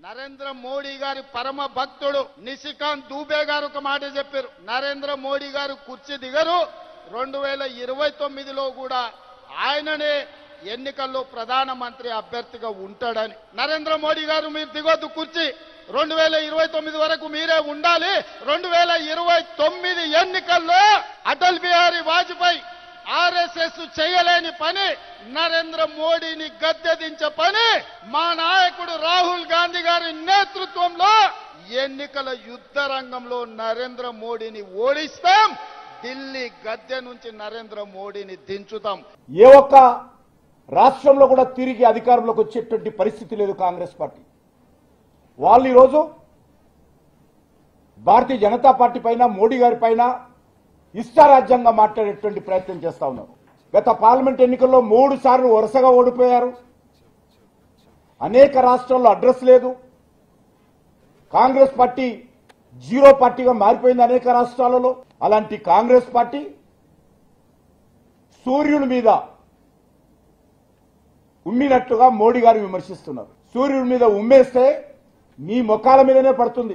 నరేంద్ర మోడీ గారి పరమ భక్తుడు నిశికాంత్ దూబే గారు ఒక మాట చెప్పారు. నరేంద్ర మోడీ గారు కుర్చీ దిగరు, 2029లో కూడా ఆయననే ఎన్నికల్లో ప్రధానమంత్రి అభ్యర్థిగా ఉంటాడని. నరేంద్ర మోడీ గారు మీరు దిగొద్దు కుర్చీ, 2029 వరకు మీరే ఉండాలి. 2029 ఎన్నికల్లో అటల్ బిహారీ వాజ్పేయి ఆర్ఎస్ఎస్ చేయలేని పని, నరేంద్ర మోడీని గద్దెదించే పని మా నాయకుడు రాహుల్ గాంధీ గారి నేతృత్వంలో ఎన్నికల యుద్ధ రంగంలో నరేంద్ర మోడీని ఓడిస్తాం. ఢిల్లీ గద్దె నుంచి నరేంద్ర మోడీని దించుతాం. ఏ ఒక్క రాష్ట్రంలో కూడా తిరిగి అధికారంలోకి వచ్చేటువంటి పరిస్థితి లేదు కాంగ్రెస్ పార్టీ. వాళ్ళు ఈరోజు భారతీయ జనతా పార్టీ పైన, మోడీ గారి పైన ఇష్టారాజ్యంగా మాట్లాడేటువంటి ప్రయత్నం చేస్తా ఉన్నారు. గత పార్లమెంట్ ఎన్నికల్లో 3 సార్లు వరుసగా ఓడిపోయారు. అనేక రాష్ట్రాల్లో అడ్రస్ లేదు. కాంగ్రెస్ పార్టీ జీరో పార్టీగా మారిపోయింది అనేక రాష్ట్రాలలో. అలాంటి కాంగ్రెస్ పార్టీ సూర్యుని మీద ఉమ్మినట్టుగా మోడీ గారు విమర్శిస్తున్నారు. సూర్యుడి మీద ఉమ్మేస్తే మీ ముఖాల మీదనే పడుతుంది.